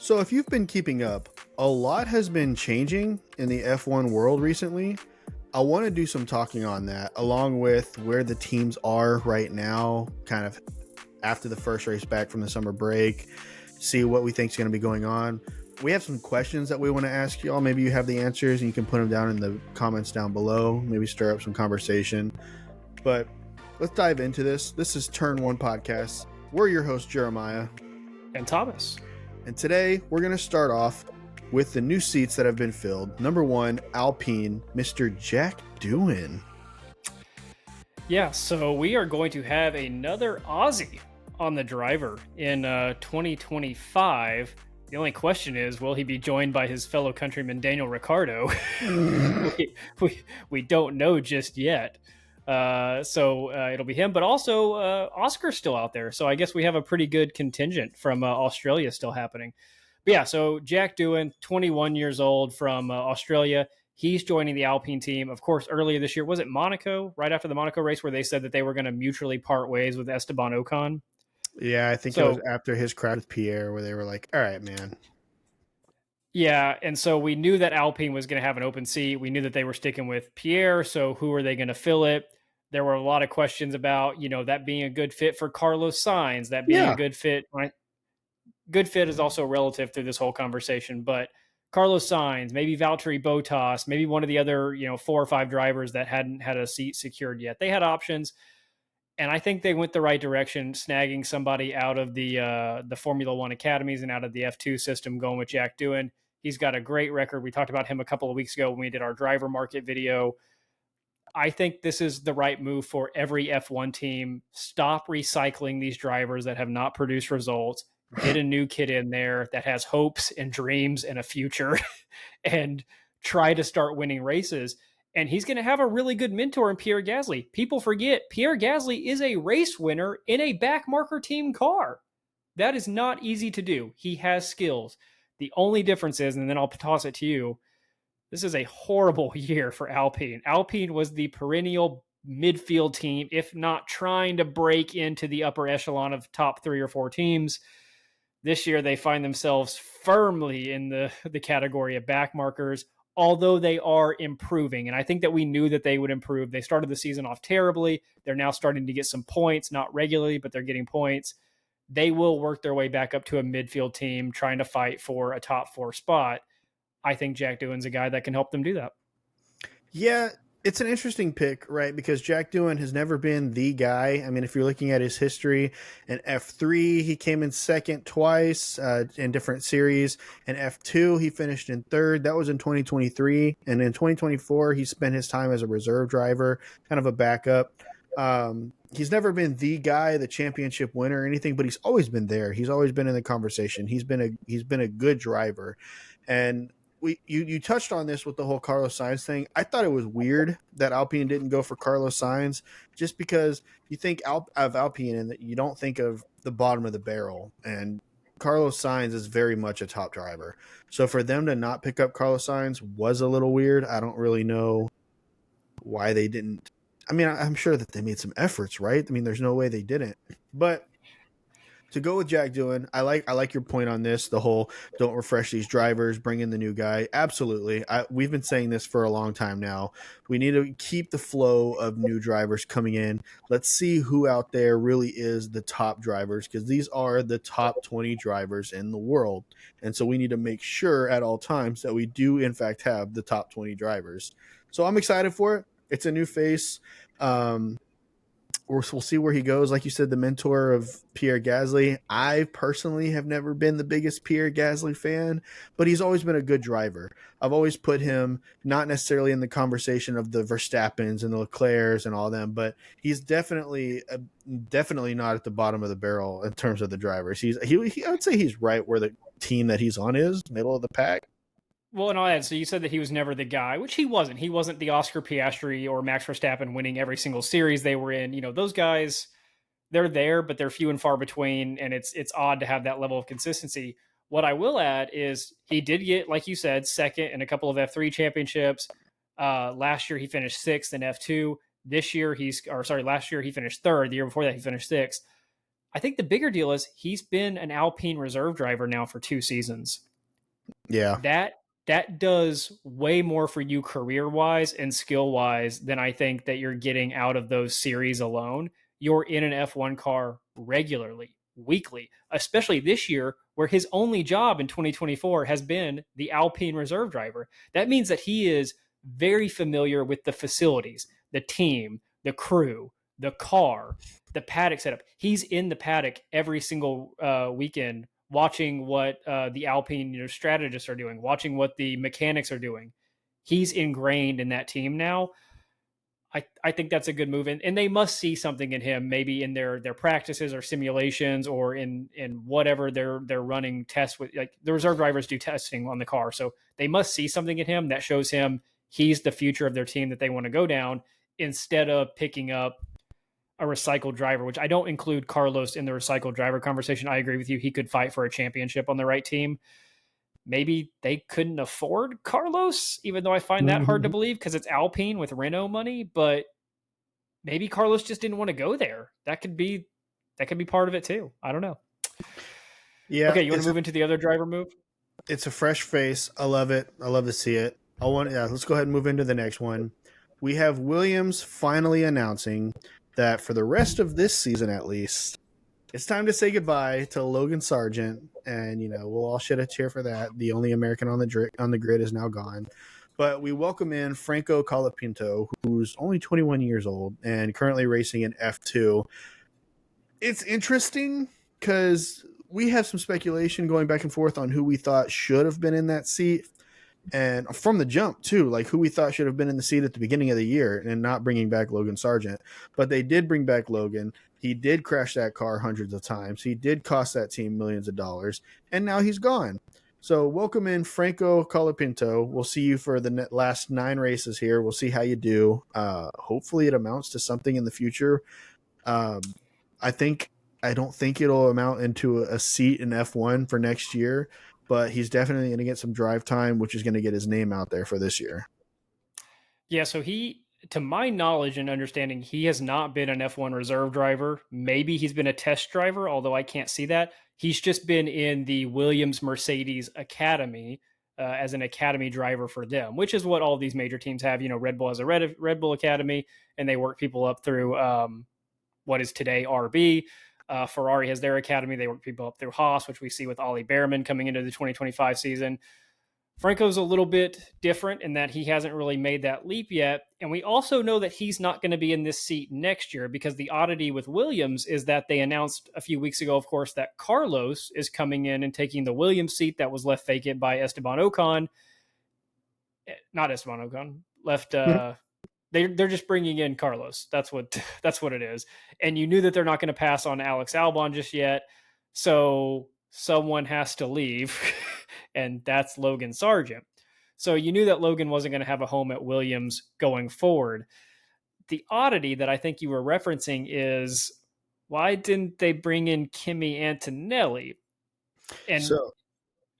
So, if you've been keeping up, a lot has been changing in the F1 world recently. I want to do some talking on that, along with where the teams are right now, kind of after the first race back from the summer break, see what we think is going to be going on. We have some questions that we want to ask y'all. Maybe you have the answers and you can put them down in the comments down below, maybe stir up some conversation. But let's dive into this. This is Turn One Podcast. We're your hosts, Jeremiah and Thomas. And today we're going to start off with the new seats that have been filled. Number one, Alpine, Mr. Jack Doohan. Yeah, so we are going to have another Aussie on the driver in 2025. The only question is, will he be joined by his fellow countryman Daniel Ricciardo? we don't know just yet. So it'll be him, but also Oscar's still out there. So I guess we have a pretty good contingent from Australia still happening. But yeah, so Jack Doohan, 21 years old from Australia. He's joining the Alpine team. Of course, earlier this year, was it Monaco, right after the Monaco race, where they said that they were going to mutually part ways with Esteban Ocon? Yeah, I think it was after his crash with Pierre where they were like, all right, man. Yeah, and so we knew that Alpine was going to have an open seat. We knew that they were sticking with Pierre, so who are they going to fill it? There were a lot of questions about, that being a good fit for Carlos Sainz, that being a good fit. Right? Good fit is also relative through this whole conversation, but Carlos Sainz, maybe Valtteri Bottas, maybe one of the other, 4 or 5 drivers that hadn't had a seat secured yet. They had options, and I think they went the right direction, snagging somebody out of the Formula One academies and out of the F2 system, going with Jack Doohan. He's got a great record. We talked about him a couple of weeks ago when we did our driver market video. I think this is the right move for every F1 team. Stop recycling these drivers that have not produced results. Get a new kid in there that has hopes and dreams and a future and try to start winning races. And he's going to have a really good mentor in Pierre Gasly. People forget Pierre Gasly is a race winner in a backmarker team car. That is not easy to do. He has skills. The only difference is, and then I'll toss it to you, this is a horrible year for Alpine. Alpine was the perennial midfield team, if not trying to break into the upper echelon of top 3 or 4 teams. This year, they find themselves firmly in the category of backmarkers, although they are improving. And I think that we knew that they would improve. They started the season off terribly. They're now starting to get some points, not regularly, but they're getting points. They will work their way back up to a midfield team trying to fight for a top 4 spot. I think Jack Doohan's a guy that can help them do that. Yeah, it's an interesting pick, right? Because Jack Doohan has never been the guy. I mean, if you're looking at his history, in F3, he came in second twice in different series. In F2, he finished in third. That was in 2023. And in 2024, he spent his time as a reserve driver, kind of a backup. He's never been the guy, the championship winner or anything, but he's always been there. He's always been in the conversation. He's been a good driver. And you touched on this with the whole Carlos Sainz thing. I thought it was weird that Alpine didn't go for Carlos Sainz, just because you think of Alpine and that you don't think of the bottom of the barrel. And Carlos Sainz is very much a top driver. So for them to not pick up Carlos Sainz was a little weird. I don't really know why they didn't. I mean, I'm sure that they made some efforts, right? I mean, there's no way they didn't. But to go with Jack Doohan, I like your point on this, the whole don't refresh these drivers, bring in the new guy. Absolutely. We've been saying this for a long time now. We need to keep the flow of new drivers coming in. Let's see who out there really is the top drivers, because these are the top 20 drivers in the world. And so we need to make sure at all times that we do, in fact, have the top 20 drivers. So I'm excited for it. It's a new face. We'll see where he goes. Like you said, the mentor of Pierre Gasly. I personally have never been the biggest Pierre Gasly fan, but he's always been a good driver. I've always put him not necessarily in the conversation of the Verstappens and the Leclercs and all them, but he's definitely not at the bottom of the barrel in terms of the drivers. I would say he's right where the team that he's on is, middle of the pack. Well, and I'll add, so you said that he was never the guy, which he wasn't. He wasn't the Oscar Piastri or Max Verstappen winning every single series they were in. Those guys, they're there, but they're few and far between, and it's odd to have that level of consistency. What I will add is he did get, like you said, second in a couple of F3 championships. Last year he finished 6th in F2. Last year he finished 3rd. The year before that he finished 6th. I think the bigger deal is he's been an Alpine reserve driver now for 2 seasons. Yeah. That does way more for you career wise and skill wise than I think that you're getting out of those series alone. You're in an F1 car regularly, weekly, especially this year where his only job in 2024 has been the Alpine reserve driver. That means that he is very familiar with the facilities, the team, the crew, the car, the paddock setup. He's in the paddock every single weekend watching what the Alpine strategists are doing, watching what the mechanics are doing. He's ingrained in that team now. I think that's a good move, and they must see something in him, maybe in their practices or simulations or in whatever they're running tests with. Like the reserve drivers do testing on the car, so they must see something in him that shows him he's the future of their team that they want to go down, instead of picking up a recycled driver, which I don't include Carlos in the recycled driver conversation. I agree with you. He could fight for a championship on the right team. Maybe they couldn't afford Carlos, even though I find that hard to believe because it's Alpine with Renault money, but maybe Carlos just didn't want to go there. That could be part of it too. I don't know. Yeah. Okay, you want to move into the other driver move? It's a fresh face. I love it. I love to see it. Let's go ahead and move into the next one. We have Williams finally announcing that for the rest of this season, at least, it's time to say goodbye to Logan Sargeant, and we'll all shed a tear for that. The only American on the grid is now gone, but we welcome in Franco Colapinto, who's only 21 years old and currently racing in F2. It's interesting because we have some speculation going back and forth on who we thought should have been in that seat. And from the jump, too, like who we thought should have been in the seat at the beginning of the year and not bringing back Logan Sargeant. But they did bring back Logan. He did crash that car hundreds of times. He did cost that team millions of dollars. And now he's gone. So welcome in Franco Colapinto. We'll see you for the last 9 races here. We'll see how you do. Hopefully it amounts to something in the future. I don't think it'll amount into a seat in F1 for next year. But he's definitely going to get some drive time, which is going to get his name out there for this year. Yeah, so to my knowledge and understanding, he has not been an F1 reserve driver. Maybe he's been a test driver, although I can't see that. He's just been in the Williams Mercedes Academy as an academy driver for them, which is what all these major teams have. Red Bull has a Red Bull Academy, and they work people up through what is today RB. Ferrari has their academy. They work people up through Haas, which we see with Ollie Behrman coming into the 2025 season. Franco's a little bit different in that he hasn't really made that leap yet. And we also know that he's not going to be in this seat next year, because the oddity with Williams is that they announced a few weeks ago, of course, that Carlos is coming in and taking the Williams seat that was left vacant by Esteban Ocon. Not Esteban Ocon. They're just bringing in Carlos. That's what it is. And you knew that they're not going to pass on Alex Albon just yet. So someone has to leave, and that's Logan Sargeant. So you knew that Logan wasn't going to have a home at Williams going forward. The oddity that I think you were referencing is, why didn't they bring in Kimi Antonelli? And so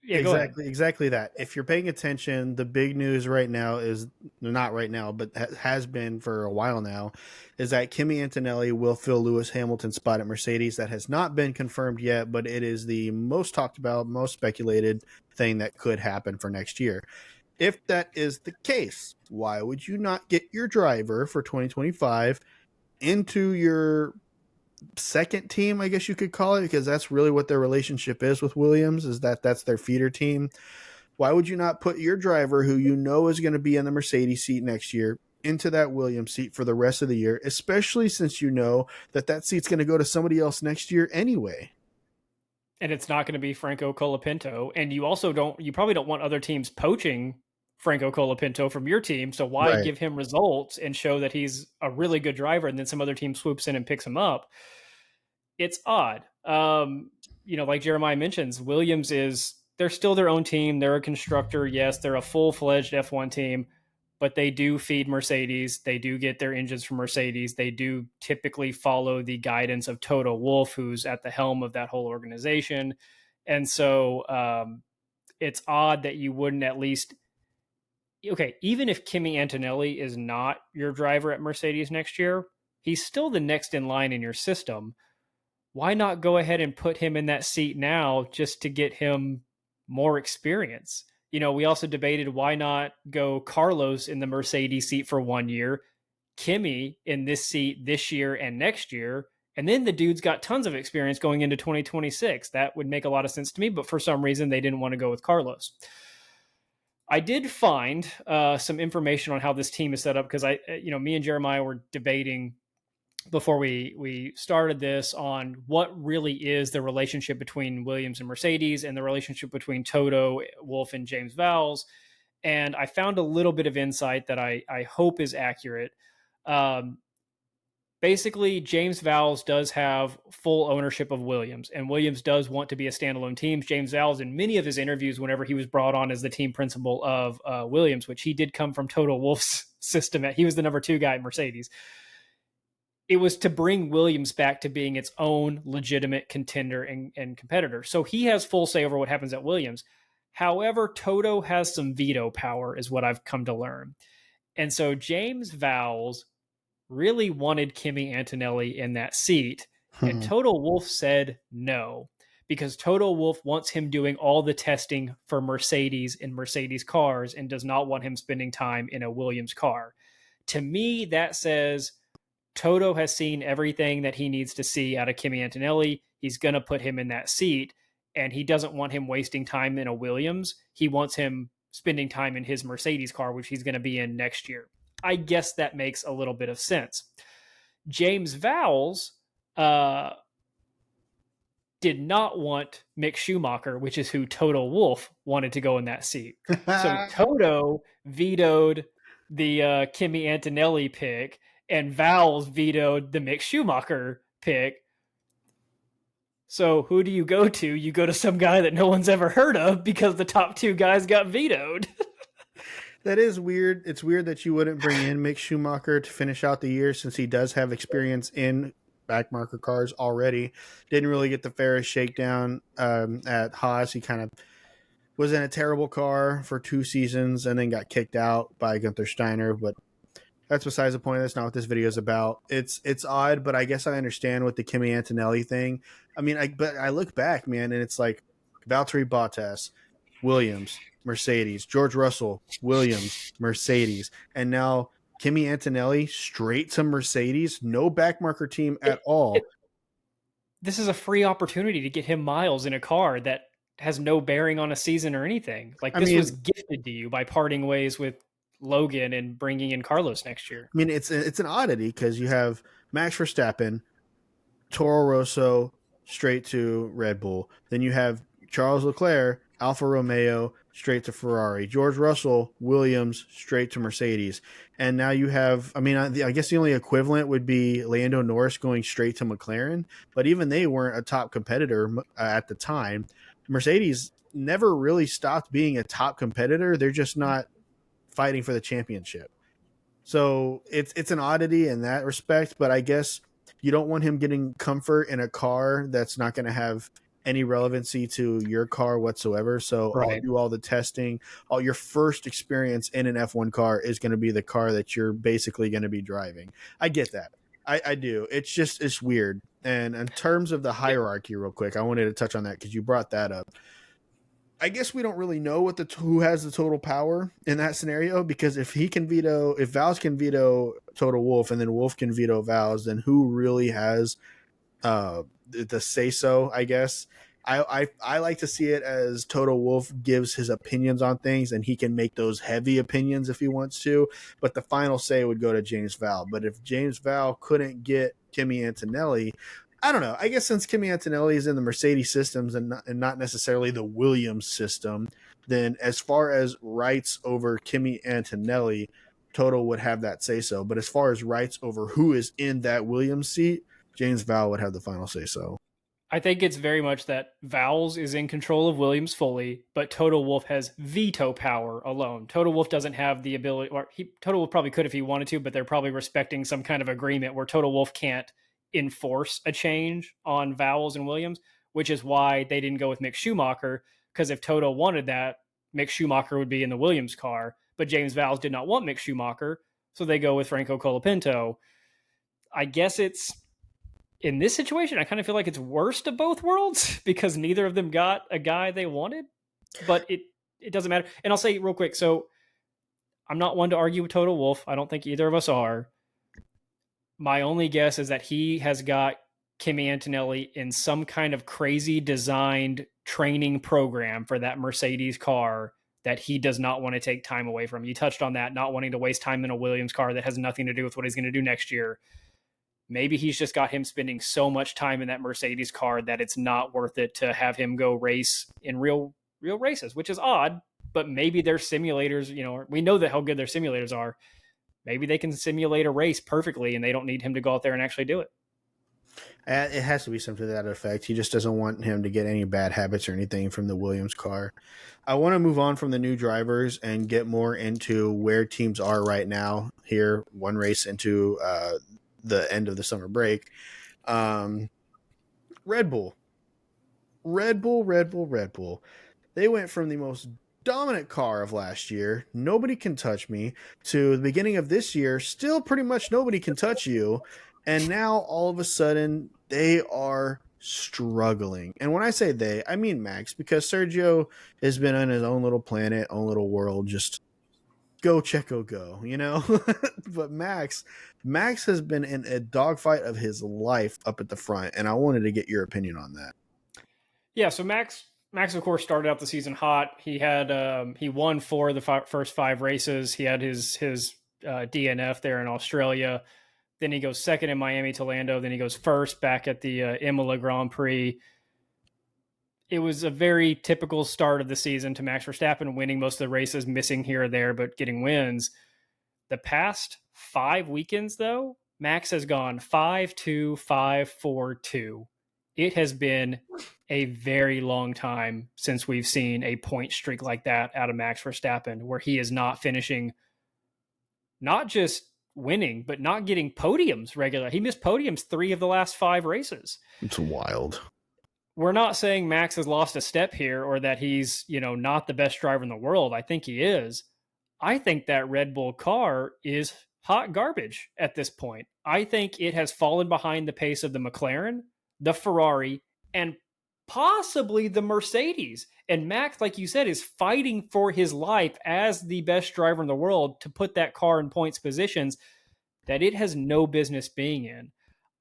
yeah, exactly that. If you're paying attention, the big news right now is, not right now, but has been for a while now, is that Kimi Antonelli will fill Lewis Hamilton's spot at Mercedes. That has not been confirmed yet, but it is the most talked about, most speculated thing that could happen for next year. If that is the case, why would you not get your driver for 2025 into your second team, I guess you could call it, because that's really what their relationship is with Williams, is that's their feeder team. Why would you not put your driver, who you know is going to be in the Mercedes seat next year, into that Williams seat for the rest of the year, especially since you know that seat's going to go to somebody else next year anyway? And it's not going to be Franco Colapinto. And you probably don't want other teams poaching Franco Colapinto from your team. So why give him results and show that he's a really good driver, and then some other team swoops in and picks him up? It's odd. Like Jeremiah mentions, Williams they're still their own team. They're a constructor. Yes, they're a full-fledged F1 team, but they do feed Mercedes. They do get their engines from Mercedes. They do typically follow the guidance of Toto Wolff, who's at the helm of that whole organization. And so it's odd that you wouldn't at least, even if Kimi Antonelli is not your driver at Mercedes next year, he's still the next in line in your system. why not go ahead and put him in that seat now just to get him more experience? We also debated why not go Carlos in the Mercedes seat for 1 year, Kimi in this seat this year and next year, and then the dude's got tons of experience going into 2026. That would make a lot of sense to me, but for some reason they didn't want to go with Carlos. I did find some information on how this team is set up because me and Jeremiah were debating before we started this on what really is the relationship between Williams and Mercedes and the relationship between Toto Wolff and James Vowles. And I found a little bit of insight that I hope is accurate. Basically, James Vowles does have full ownership of Williams, and Williams does want to be a standalone team. James Vowles, in many of his interviews, whenever he was brought on as the team principal of Williams, which he did come from Toto Wolff's system, he was the number 2 guy at Mercedes. It was to bring Williams back to being its own legitimate contender and competitor. So he has full say over what happens at Williams. However, Toto has some veto power, is what I've come to learn. And so James Vowles really wanted Kimi Antonelli in that seat. And Toto Wolff said no, because Toto Wolff wants him doing all the testing for Mercedes in Mercedes cars and does not want him spending time in a Williams car. To me, that says Toto has seen everything that he needs to see out of Kimi Antonelli. He's going to put him in that seat, and he doesn't want him wasting time in a Williams. He wants him spending time in his Mercedes car, which he's going to be in next year. I guess that makes a little bit of sense. James Vowles did not want Mick Schumacher, which is who Toto Wolff wanted to go in that seat. So Toto vetoed the Kimi Antonelli pick, and Vowles vetoed the Mick Schumacher pick. So who do you go to? You go to some guy that no one's ever heard of because the top 2 guys got vetoed. That is weird. It's weird that you wouldn't bring in Mick Schumacher to finish out the year, since he does have experience in backmarker cars already. Didn't really get the fairest shakedown at Haas. He kind of was in a terrible car for 2 seasons and then got kicked out by Gunther Steiner. But that's besides the point. That's not what this video is about. It's odd, but I guess I understand with the Kimi Antonelli thing. I mean, but I look back, man, and it's like Valtteri Bottas, Williams, Mercedes, George Russell, Williams, Mercedes, and now Kimi Antonelli straight to Mercedes. No backmarker team at all. This is a free opportunity to get him miles in a car that has no bearing on a season or anything. Like, this was gifted to you by parting ways with Logan and bringing in Carlos next year. I mean, it's an oddity because you have Max Verstappen, Toro Rosso straight to Red Bull. Then you have Charles Leclerc, Alfa Romeo straight to Ferrari, George Russell, Williams straight to Mercedes. And now you have, I mean, I guess the only equivalent would be Lando Norris going straight to McLaren, but even they weren't a top competitor at the time. Mercedes never really stopped being a top competitor. They're just not fighting for the championship. So it's an oddity in that respect, but I guess you don't want him getting comfort in a car that's not going to have any relevancy to your car whatsoever. So I'll do all the testing. All your first experience in an F1 car is going to be the car that you're basically going to be driving. I get that. I do. It's weird. And in terms of the hierarchy, real quick, I wanted to touch on that because you brought that up. I guess we don't really know who has the total power in that scenario, because if Vowles can veto Toto Wolff and then Wolff can veto Vowles, then who really has the say so, I guess. I like to see it as Toto Wolff gives his opinions on things, and he can make those heavy opinions if he wants to, but the final say would go to James Vowles. But if James Vowles couldn't get Kimi Antonelli, I don't know. I guess since Kimi Antonelli is in the Mercedes systems and not necessarily the Williams system, then as far as rights over Kimi Antonelli, Toto would have that say so. But as far as rights over who is in that Williams seat, James Vowles would have the final say so. I think it's very much that Vowles is in control of Williams fully, but Toto Wolff has veto power alone. Toto Wolff doesn't have the ability, or Toto Wolff probably could if he wanted to, but they're probably respecting some kind of agreement where Toto Wolff can't enforce a change on Vowles and Williams, which is why they didn't go with Mick Schumacher, because if Toto wanted that, Mick Schumacher would be in the Williams car, but James Vowles did not want Mick Schumacher, so they go with Franco Colapinto. I guess it's in this situation, I kind of feel like it's worst of both worlds because neither of them got a guy they wanted, but it doesn't matter. And I'll say real quick. So I'm not one to argue with Toto Wolff. I don't think either of us are. My only guess is that he has got Kimi Antonelli in some kind of crazy designed training program for that Mercedes car that he does not want to take time away from. You touched on that, not wanting to waste time in a Williams car that has nothing to do with what he's going to do next year. Maybe he's just got him spending so much time in that Mercedes car that it's not worth it to have him go race in real races, which is odd, but maybe their simulators, we know that how good their simulators are. Maybe they can simulate a race perfectly and they don't need him to go out there and actually do it. It has to be something to that effect. He just doesn't want him to get any bad habits or anything from the Williams car. I want to move on from the new drivers and get more into where teams are right now here, one race into the end of the summer break. Red Bull. They went from the most dominant car of last year, nobody can touch me, to the beginning of this year, still pretty much nobody can touch you. And now all of a sudden they are struggling. And when I say they, I mean Max, because Sergio has been on his own little planet, own little world, just go Checo go, But Max has been in a dogfight of his life up at the front, and I wanted to get your opinion on that. Yeah, so Max, of course, started out the season hot. He had he won 4 of the first 5 races. He had his DNF there in Australia. Then he goes second in Miami to Lando. Then he goes first back at the Imola Grand Prix. It was a very typical start of the season to Max Verstappen, winning most of the races, missing here or there, but getting wins. The past 5 weekends, though, Max has gone 5-2, 5-4-2. It has been a very long time since we've seen a point streak like that out of Max Verstappen, where he is not finishing, not just winning, but not getting podiums regularly. He missed podiums 3 of the last 5 races. It's wild. We're not saying Max has lost a step here or that he's, not the best driver in the world. I think he is. I think that Red Bull car is hot garbage at this point. I think it has fallen behind the pace of the McLaren, the Ferrari, and possibly the Mercedes. And Max, like you said, is fighting for his life as the best driver in the world to put that car in points positions that it has no business being in.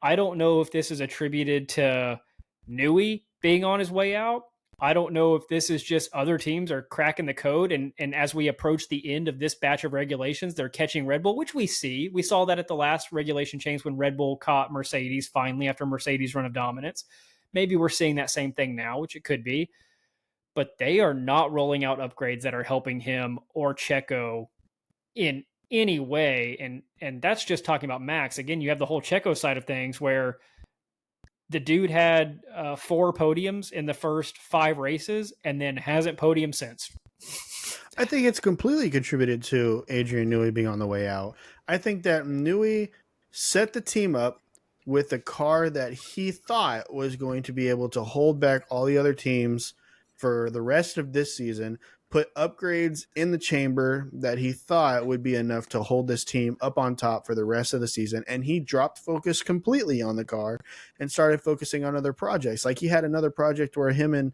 I don't know if this is attributed to Newey being on his way out. I don't know if this is just other teams are cracking the code. And as we approach the end of this batch of regulations, they're catching Red Bull, which we see. We saw that at the last regulation change when Red Bull caught Mercedes finally after Mercedes' run of dominance. Maybe we're seeing that same thing now, which it could be. But they are not rolling out upgrades that are helping him or Checo in any way. And that's just talking about Max. Again, you have the whole Checo side of things where the dude had 4 podiums in the first 5 races and then hasn't podiumed since. I think it's completely contributed to Adrian Newey being on the way out. I think that Newey set the team up with a car that he thought was going to be able to hold back all the other teams for the rest of this season, put upgrades in the chamber that he thought would be enough to hold this team up on top for the rest of the season. And he dropped focus completely on the car and started focusing on other projects. Like he had another project where him and,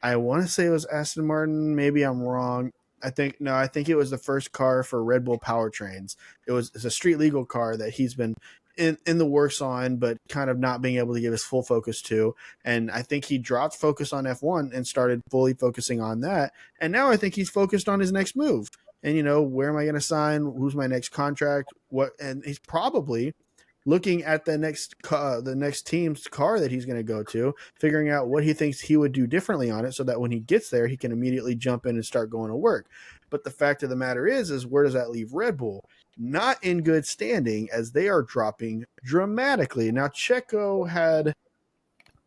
I want to say it was Aston Martin, maybe I'm wrong. I think it was the first car for Red Bull powertrains. It's a street legal car that he's been in the works on, but kind of not being able to give his full focus to. And I think he dropped focus on F1 and started fully focusing on that. And now I think he's focused on his next move. And, where am I going to sign? Who's my next contract? And he's probably looking at the next team's car that he's going to go to, figuring out what he thinks he would do differently on it so that when he gets there, he can immediately jump in and start going to work. But the fact of the matter is where does that leave Red Bull? Not in good standing, as they are dropping dramatically. Now, Checo had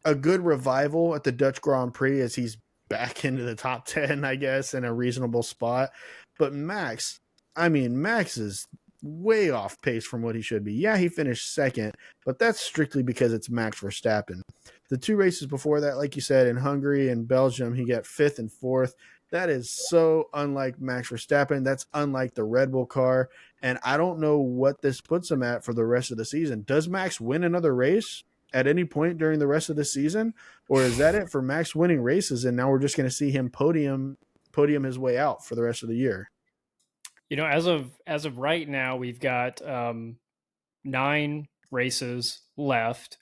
a good revival at the Dutch Grand Prix as he's back into the top 10, I guess, in a reasonable spot. But Max is way off pace from what he should be. Yeah, he finished second, but that's strictly because it's Max Verstappen. The 2 races before that, like you said, in Hungary and Belgium, he got 5th and 4th. That is so unlike Max Verstappen. That's unlike the Red Bull car. And I don't know what this puts him at for the rest of the season. Does Max win another race? at any point during the rest of the season, or is that it for Max winning races and now we're just going to see him podium his way out for the rest of the year? As of right now, we've got 9 races left,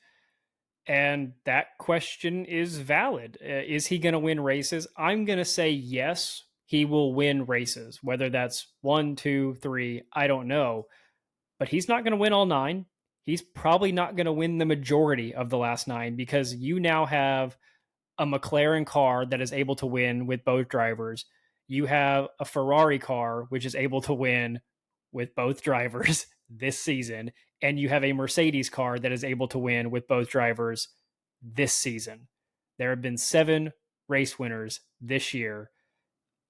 and that question is valid. Is he going to win races? I'm going to say yes, he will win races. Whether that's 1, 2, 3, I don't know. But he's not going to win all 9. He's probably not going to win the majority of the last 9, because you now have a McLaren car that is able to win with both drivers. You have a Ferrari car which is able to win with both drivers this season, and you have a Mercedes car that is able to win with both drivers this season. There have been 7 race winners this year.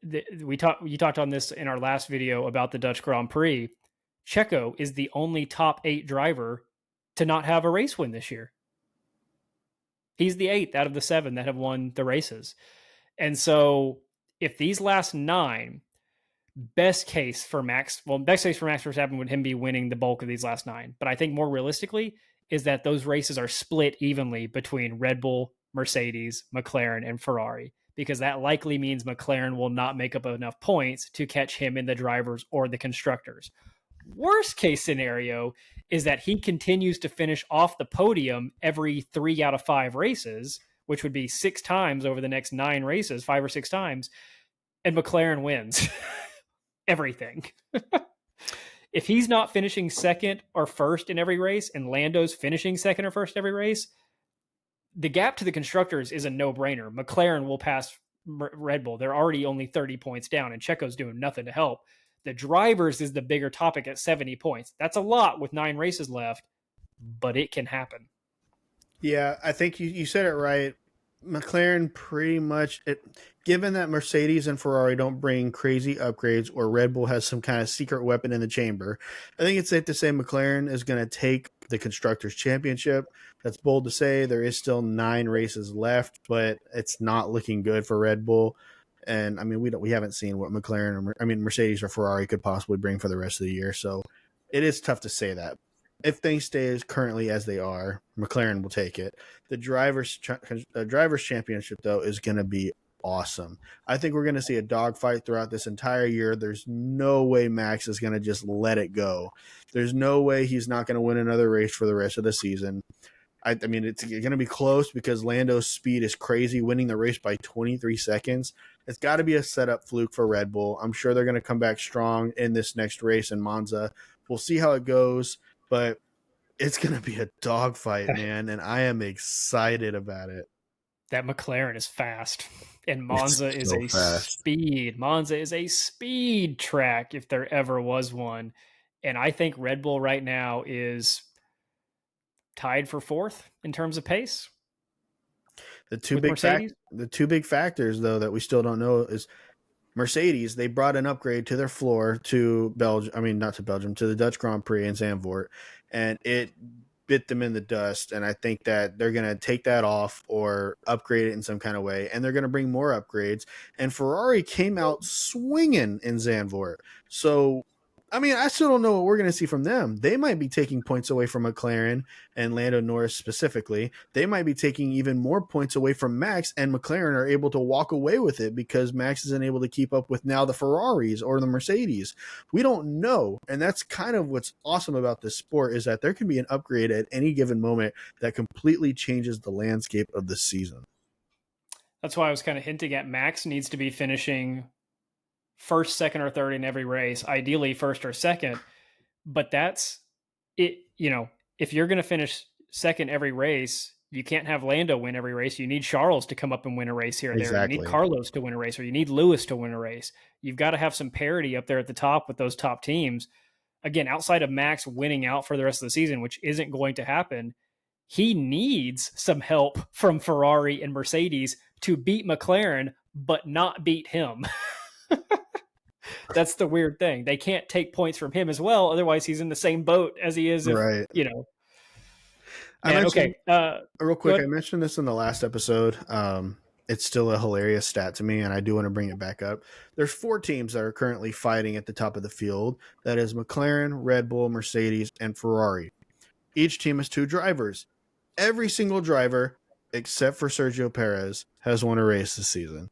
You talked on this in our last video about the Dutch Grand Prix. Checo is the only top 8 driver to not have a race win this year. He's the 8th out of the 7 that have won the races. And so if these last 9, best case for Max Verstappen would him be winning the bulk of these last 9. But I think more realistically is that those races are split evenly between Red Bull, Mercedes, McLaren, and Ferrari, because that likely means McLaren will not make up enough points to catch him in the drivers or the constructors. Worst case scenario is that he continues to finish off the podium every 3 out of 5 races, which would be 6 times over the next 9 races, 5 or 6 times, and McLaren wins everything. If he's not finishing second or first in every race and Lando's finishing second or first every race, the gap to the constructors is a no-brainer. McLaren will pass Red Bull. They're already only 30 points down, and Checo's doing nothing to help. The drivers is the bigger topic at 70 points. That's a lot with 9 races left, but it can happen. Yeah, I think you said it right. McLaren pretty much, given that Mercedes and Ferrari don't bring crazy upgrades or Red Bull has some kind of secret weapon in the chamber, I think it's safe to say McLaren is going to take the Constructors Championship. That's bold to say. There is still 9 races left, but it's not looking good for Red Bull. And I mean, we haven't seen what Mercedes or Ferrari could possibly bring for the rest of the year. So it is tough to say that. If things stay as currently as they are, McLaren will take it. The drivers' championship, though, is going to be awesome. I think we're going to see a dogfight throughout this entire year. There's no way Max is going to just let it go. There's no way he's not going to win another race for the rest of the season. I mean, it's going to be close because Lando's speed is crazy, winning the race by 23 seconds. It's got to be a setup fluke for Red Bull. I'm sure they're going to come back strong in this next race in Monza. We'll see how it goes, but it's going to be a dogfight, man, and I am excited about it. That McLaren is fast, and Monza is a speed. Monza is a speed track if there ever was one, and I think Red Bull right now is tied for 4th in terms of pace. The two big factors, though, that we still don't know is Mercedes. They brought an upgrade to their floor to Belgium. I mean, not to Belgium, to the Dutch Grand Prix in Zandvoort, and it bit them in the dust. And I think that they're going to take that off or upgrade it in some kind of way, and they're going to bring more upgrades. And Ferrari came out swinging in Zandvoort. So, I mean, I still don't know what we're going to see from them. They might be taking points away from McLaren and Lando Norris specifically. They might be taking even more points away from Max, and McLaren are able to walk away with it because Max isn't able to keep up with now the Ferraris or the Mercedes. We don't know, and that's kind of what's awesome about this sport is that there can be an upgrade at any given moment that completely changes the landscape of the season. That's why I was kind of hinting at Max needs to be finishing first, second, or third in every race, ideally first or second. But that's it. If you're going to finish second every race, you can't have Lando win every race. You need Charles to come up and win a race here and there. You need Carlos to win a race, or you need Lewis to win a race. You've got to have some parity up there at the top with those top teams. Again, outside of Max winning out for the rest of the season, which isn't going to happen, he needs some help from Ferrari and Mercedes to beat McLaren, but not beat him. That's the weird thing. They can't take points from him as well. Otherwise, he's in the same boat as he is. Right. Real quick, I mentioned this in the last episode. It's still a hilarious stat to me, and I do want to bring it back up. There's 4 teams that are currently fighting at the top of the field. That is McLaren, Red Bull, Mercedes, and Ferrari. Each team has 2 drivers. every single driver except for Sergio Perez has won a race this season.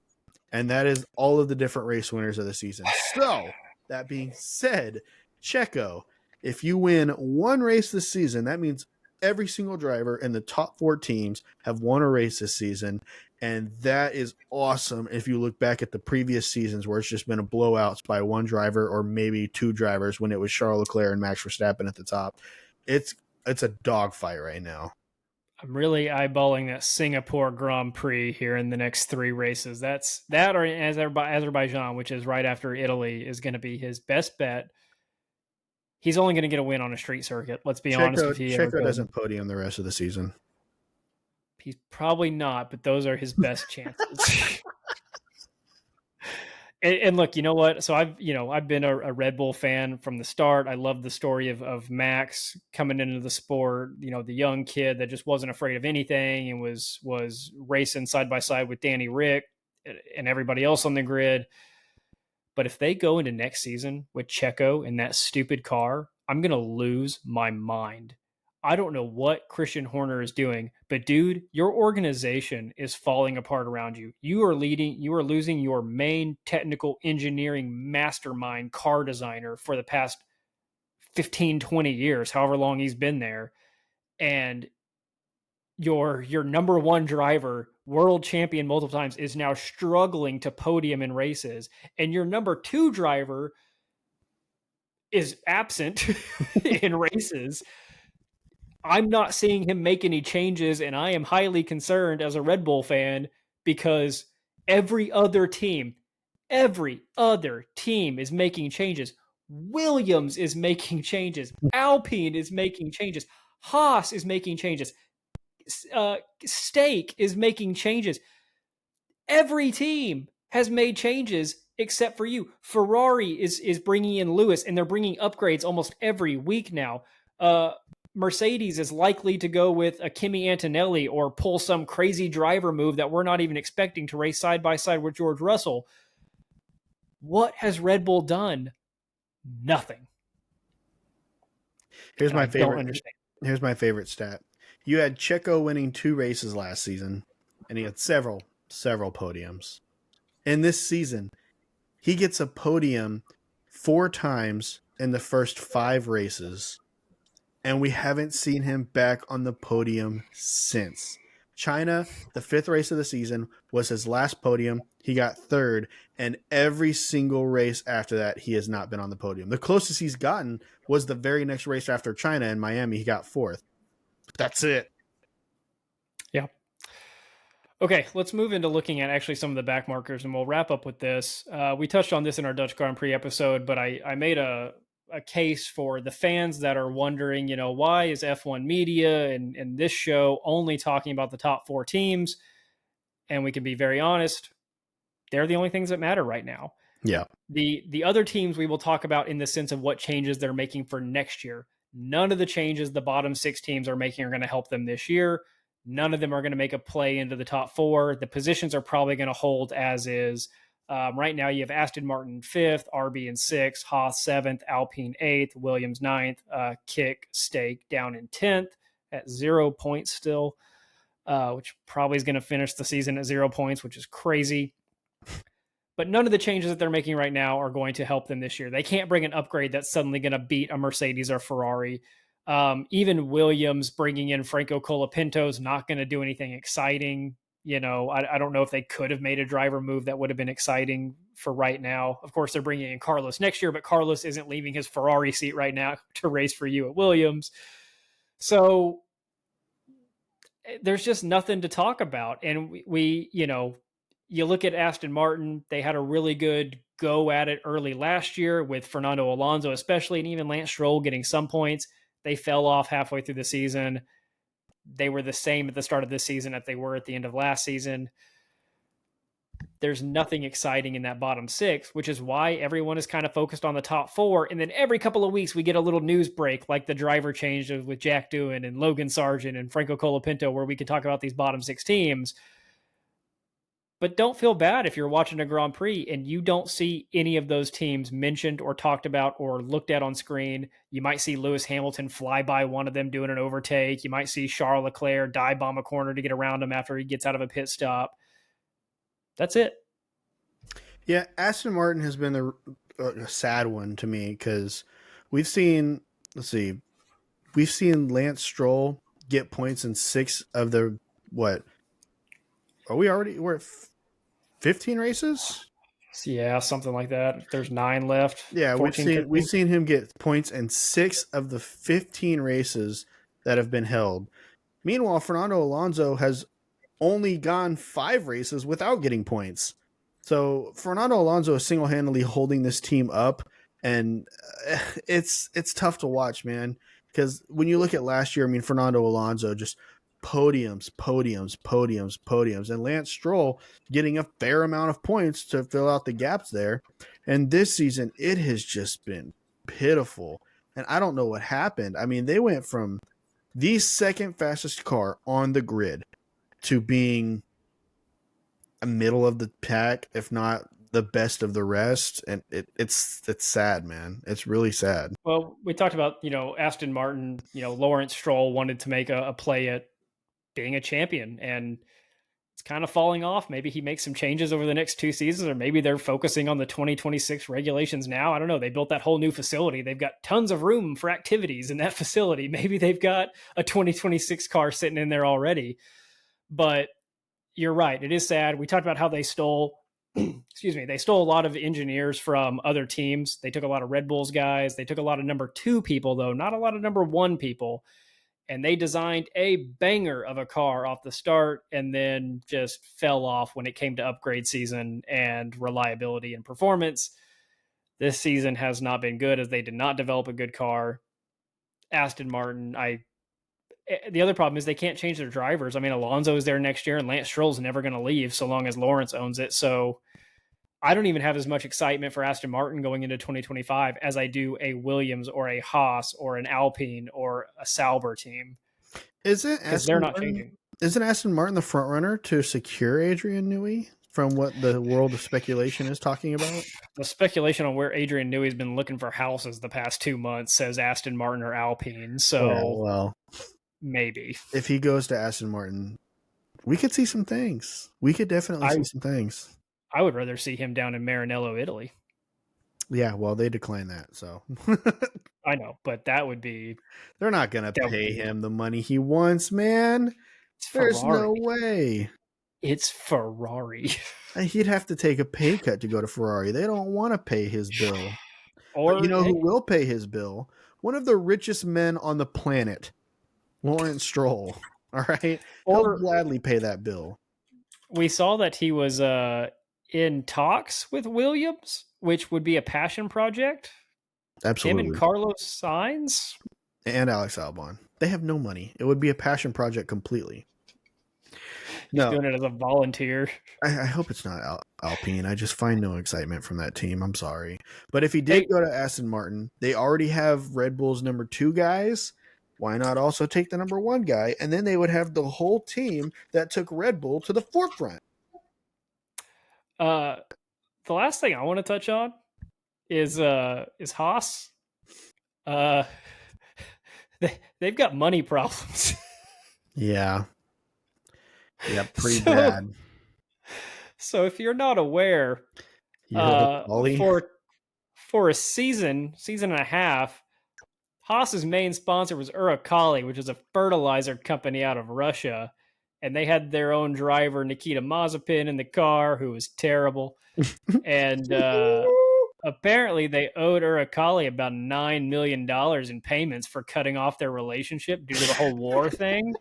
And that is all of the different race winners of the season. So, that being said, Checo, if you win one race this season, that means every single driver in the top 4 teams have won a race this season. And that is awesome if you look back at the previous seasons where it's just been a blowouts by one driver or maybe 2 drivers when it was Charles Leclerc and Max Verstappen at the top. It's a dogfight right now. I'm really eyeballing that Singapore Grand Prix here in the next 3 races. That or Azerbaijan, which is right after Italy, is going to be his best bet. He's only going to get a win on a street circuit. Let's be honest with you. Checo doesn't podium the rest of the season. He's probably not, but those are his best chances. And look, you know what? So I've been a Red Bull fan from the start. I love the story of Max coming into the sport, the young kid that just wasn't afraid of anything and was racing side by side with Danny Rick and everybody else on the grid. But if they go into next season with Checo in that stupid car, I'm going to lose my mind. I don't know what Christian Horner is doing, but dude, your organization is falling apart around you. You are losing your main technical engineering mastermind car designer for the past 15, 20 years, however long he's been there. And your number 1 driver, world champion multiple times, is now struggling to podium in races. And your number 2 driver is absent in races. I'm not seeing him make any changes, and I am highly concerned as a Red Bull fan because every other team is making changes. Williams is making changes. Alpine is making changes. Haas is making changes. Stake is making changes. Every team has made changes except for you. Ferrari is bringing in Lewis, and they're bringing upgrades almost every week now. Mercedes is likely to go with a Kimi Antonelli or pull some crazy driver move that we're not even expecting to race side by side with George Russell. What has Red Bull done? Nothing. Here's my favorite stat. You had Checo winning 2 races last season, and he had several podiums. In this season, he gets a podium 4 times in the first 5 races. And we haven't seen him back on the podium since. China, the 5th race of the season, was his last podium. He got 3rd, and every single race after that, he has not been on the podium. The closest he's gotten was the very next race after China in Miami. He got 4th. That's it. Yeah. Okay, let's move into looking at actually some of the back markers, and we'll wrap up with this. We touched on this in our Dutch Grand Prix episode, but I made a case for the fans that are wondering, why is F1 media and this show only talking about the top 4 teams? And we can be very honest, they're the only things that matter right now. Yeah. The other teams we will talk about in the sense of what changes they're making for next year. None of the changes the bottom 6 teams are making are going to help them this year. None of them are going to make a play into the top 4. The positions are probably going to hold as is. Right now, you have Aston Martin 5th, RB in 6th, Haas 7th, Alpine 8th, Williams 9th, Kick, Stake down in 10th at 0 points still, which probably is going to finish the season at 0 points, which is crazy. But none of the changes that they're making right now are going to help them this year. They can't bring an upgrade that's suddenly going to beat a Mercedes or Ferrari. Even Williams bringing in Franco Colapinto is not going to do anything exciting. I don't know if they could have made a driver move that would have been exciting for right now. Of course, they're bringing in Carlos next year, but Carlos isn't leaving his Ferrari seat right now to race for you at Williams. So there's just nothing to talk about. And we you look at Aston Martin, they had a really good go at it early last year with Fernando Alonso, especially, and even Lance Stroll getting some points. They fell off halfway through the season. They were the same at the start of this season as they were at the end of last season. There's nothing exciting in that bottom 6, which is why everyone is kind of focused on the top 4. And then every couple of weeks, we get a little news break, like the driver change with Jack Doohan and Logan Sargeant and Franco Colapinto, where we can talk about these bottom 6 teams. But don't feel bad if you're watching a Grand Prix and you don't see any of those teams mentioned or talked about or looked at on screen. You might see Lewis Hamilton fly by one of them doing an overtake. You might see Charles Leclerc dive bomb a corner to get around him after he gets out of a pit stop. That's it. Yeah, Aston Martin has been a sad one to me because we've seen, we've seen Lance Stroll get points in 6 of the, what? We're at 15 races? Yeah, something like that. There's 9 left. Yeah, 14, we've seen him get points in 6 of the 15 races that have been held. Meanwhile, Fernando Alonso has only gone 5 races without getting points. So Fernando Alonso is single-handedly holding this team up, and it's tough to watch, man. Because when you look at last year, I mean, Fernando Alonso just podiums, and Lance Stroll getting a fair amount of points to fill out the gaps there. And this season, it has just been pitiful. And I don't know what happened. I mean, they went from the second fastest car on the grid to being a middle of the pack, if not the best of the rest. And it's sad, man. It's really sad. Well, we talked about, Aston Martin, Lawrence Stroll wanted to make a play at being a champion, and it's kind of falling off. Maybe he makes some changes over the next 2 seasons, or maybe they're focusing on the 2026 regulations now. I don't know. They built that whole new facility. They've got tons of room for activities in that facility. Maybe they've got a 2026 car sitting in there already. But you're right. It is sad. We talked about how they stole, they stole a lot of engineers from other teams. They took a lot of Red Bulls guys. They took a lot of number 2 people, though, not a lot of number 1 people. And they designed a banger of a car off the start and then just fell off when it came to upgrade season and reliability and performance. This season has not been good, as they did not develop a good car. Aston Martin, the other problem is they can't change their drivers. I mean, Alonso is there next year and Lance Stroll's never going to leave so long as Lawrence owns it. So I don't even have as much excitement for Aston Martin going into 2025 as I do a Williams or a Haas or an Alpine or a Sauber team. Isn't they're not changing. Isn't Aston Martin the front runner to secure Adrian Newey from what the world of speculation is talking about? The speculation on where Adrian Newey's been looking for houses the past 2 months says Aston Martin or Alpine. So maybe if he goes to Aston Martin, we could see some things. We could definitely see some things. I would rather see him down in Maranello, Italy. Yeah, well, they declined that, so. I know, but that would be... They're not going to pay him the money he wants, man. There's no way. It's Ferrari. He'd have to take a pay cut to go to Ferrari. They don't want to pay his bill. Or but who will pay his bill? One of the richest men on the planet, Lawrence Stroll. All right? He'll gladly pay that bill. We saw that he was... in talks with Williams, which would be a passion project. Absolutely. Him and Carlos Sainz. And Alex Albon. They have no money. It would be a passion project completely. He's doing it as a volunteer. I hope it's not Alpine. I just find no excitement from that team. I'm sorry. But if he did go to Aston Martin, they already have Red Bull's number 2 guys. Why not also take the number 1 guy? And then they would have the whole team that took Red Bull to the forefront. The last thing I want to touch on is Haas. They've got money problems. Yeah, pretty bad. So if you're not aware, for a season and a half, Haas's main sponsor was Uralkali, which is a fertilizer company out of Russia. And they had their own driver, Nikita Mazepin, in the car, who was terrible. And apparently they owed Uralkali about $9 million in payments for cutting off their relationship due to the whole war thing.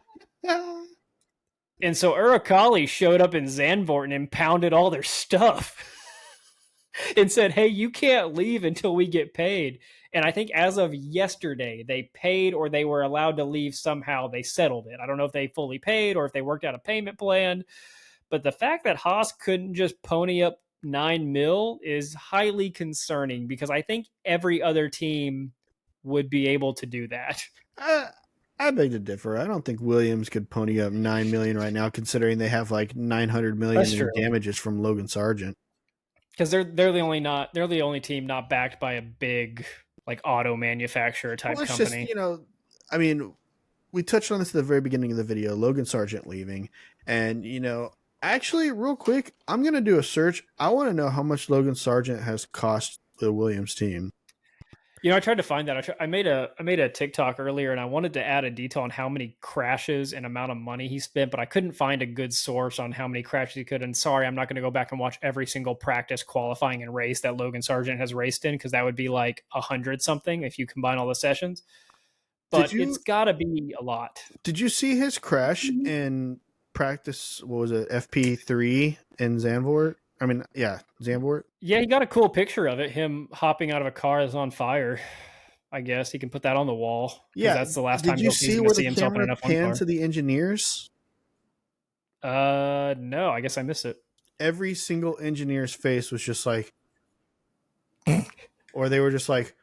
And so Uralkali showed up in Zandvoort and impounded all their stuff and said, hey, you can't leave until we get paid. And I think as of yesterday, they paid, or they were allowed to leave somehow. They settled it. I don't know if they fully paid or if they worked out a payment plan. But the fact that Haas couldn't just pony up $9 million is highly concerning, because I think every other team would be able to do that. I beg to differ. I don't think Williams could pony up $9 million right now, considering they have like $900 million That's true. in damages from Logan Sargeant. Because they're the only team not backed by a big like auto manufacturer type Well, it's company. just, I mean, we touched on this at the very beginning of the video, Logan Sargeant leaving. And, actually, real quick, I'm going to do a search. I want to know how much Logan Sargeant has cost the Williams team. I tried to find that. I made a TikTok earlier, and I wanted to add a detail on how many crashes and amount of money he spent, but I couldn't find a good source on how many crashes he could. And sorry, I'm not going to go back and watch every single practice, qualifying, and race that Logan Sargeant has raced in, because that would be like 100 something if you combine all the sessions. But it's got to be a lot. Did you see his crash in practice? What was it? FP3 in Zandvoort? Zandvoort. Yeah, he got a cool picture of it. Him hopping out of a car that's on fire. I guess he can put that on the wall. Yeah, that's the last time he's going to see himself in an F1 car. Did you see where the camera panned to the engineers? No, I guess I missed it. Every single engineer's face was just like, or they were just like,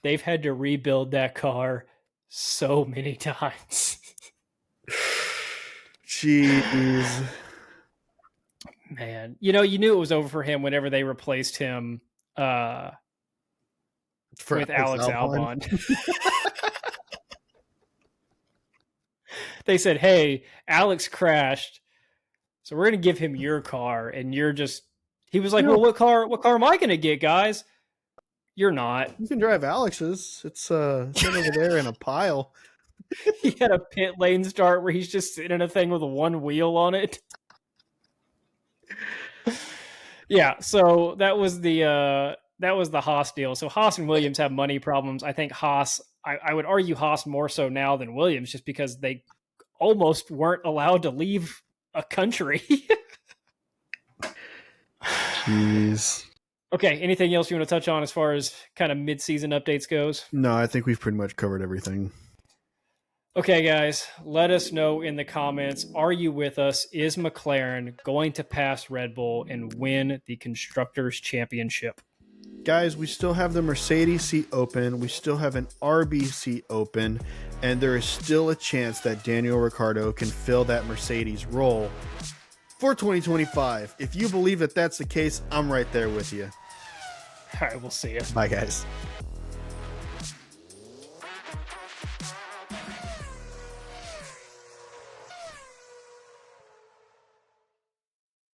they've had to rebuild that car so many times. Jeez. Man, you knew it was over for him whenever they replaced him with Alex Albon. They said, "Hey, Alex crashed, so we're going to give him your car," and you're just. He was like, "Well, what car am I going to get, guys?" You're not. You can drive Alex's. It's sitting over there in a pile. He had a pit lane start where he's just sitting in a thing with one wheel on it. Yeah, so that was the Haas deal. So Haas and Williams have money problems. I think Haas, I would argue Haas more so now than Williams, just because they almost weren't allowed to leave a country. Jeez. Okay, anything else you want to touch on as far as kind of mid-season updates goes? No, I think we've pretty much covered everything. Okay, guys, let us know in the comments. Are you with us? Is McLaren going to pass Red Bull and win the Constructors' Championship? Guys, we still have the Mercedes seat open. We still have an RB seat open. And there is still a chance that Daniel Ricciardo can fill that Mercedes role for 2025. If you believe that that's the case, I'm right there with you. All right, we'll see you. Bye, guys.